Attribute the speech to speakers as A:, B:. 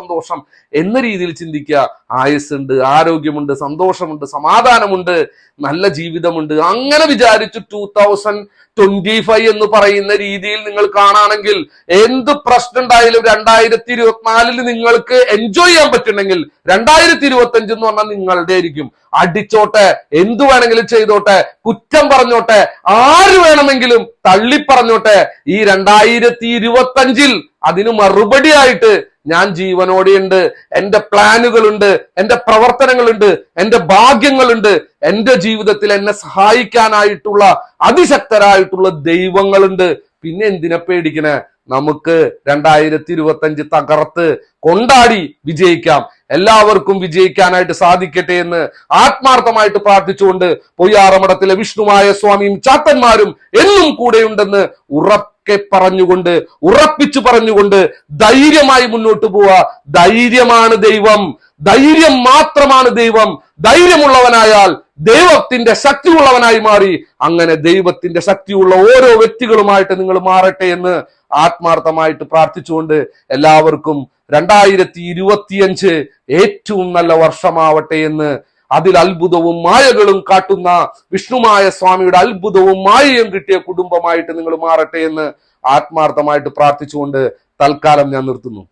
A: സന്തോഷം എന്ന രീതിയിൽ ചിന്തിക്കുക. ആയുസ്സുണ്ട്, ആരോഗ്യമുണ്ട്, സന്തോഷമുണ്ട്, സമാധാനമുണ്ട്, നല്ല ജീവിതമുണ്ട്. അങ്ങനെ വിചാരിച്ചു 2025 എന്ന് പറയുന്ന രീതിയിൽ നിങ്ങൾ കാണാണെങ്കിൽ എന്ത് പ്രശ്നം ഉണ്ടായാലും 2024 നിങ്ങൾക്ക് എൻജോയ് ചെയ്യാൻ പറ്റുന്നെങ്കിൽ 2025 എന്ന് പറഞ്ഞാൽ നിങ്ങളുടെ ആയിരിക്കും. അടിച്ചോട്ടെ, എന്തു വേണമെങ്കിലും ചെയ്തോട്ടെ, കുറ്റം പറഞ്ഞോട്ടെ, ആര് വേണമെങ്കിലും തള്ളിപ്പറഞ്ഞോട്ടെ, ഈ 2025 അതിന് മറുപടിയായിട്ട് ഞാൻ ജീവനോടെയുണ്ട്. എന്റെ പ്ലാനുകളുണ്ട്, എന്റെ പ്രവർത്തനങ്ങളുണ്ട്, എന്റെ ഭാഗ്യങ്ങളുണ്ട്, എന്റെ ജീവിതത്തിൽ എന്നെ സഹായിക്കാനായിട്ടുള്ള അതിശക്തരായിട്ടുള്ള ദൈവങ്ങളുണ്ട്. പിന്നെ എന്തിനെ പേടിക്കണേ? നമുക്ക് 2025 തകർത്ത് കൊണ്ടാടി വിജയിക്കാം. എല്ലാവർക്കും വിജയിക്കാനായിട്ട് സാധിക്കട്ടെ എന്ന് ആത്മാർത്ഥമായിട്ട് പ്രാർത്ഥിച്ചുകൊണ്ട് പൊയ്യാറമഠത്തിലെ വിഷ്ണുമായ സ്വാമിയും ചാത്തന്മാരും എന്നും കൂടെയുണ്ടെന്ന് ഉറപ്പിച്ചു പറഞ്ഞുകൊണ്ട് ധൈര്യമായി മുന്നോട്ട് പോവുക. ധൈര്യമാണ് ദൈവം, ധൈര്യം മാത്രമാണ് ദൈവം. ധൈര്യമുള്ളവനായാൽ ദൈവത്തിന്റെ ശക്തിയുള്ളവനായി മാറി. അങ്ങനെ ദൈവത്തിന്റെ ശക്തിയുള്ള ഓരോ വ്യക്തികളുമായിട്ട് നിങ്ങൾ മാറട്ടെ എന്ന് ആത്മാർത്ഥമായിട്ട് പ്രാർത്ഥിച്ചുകൊണ്ട് എല്ലാവർക്കും 2025 ഏറ്റവും നല്ല വർഷമാവട്ടെ എന്ന്, അതിൽ അത്ഭുതവും മായകളും കാട്ടുന്ന വിഷ്ണുമായ സ്വാമിയുടെ അത്ഭുതവും മായയും കിട്ടിയ കുടുംബമായിട്ട് നിങ്ങൾ മാറട്ടെ എന്ന് ആത്മാർത്ഥമായിട്ട് പ്രാർത്ഥിച്ചുകൊണ്ട് തൽക്കാലം ഞാൻ നിർത്തുന്നു.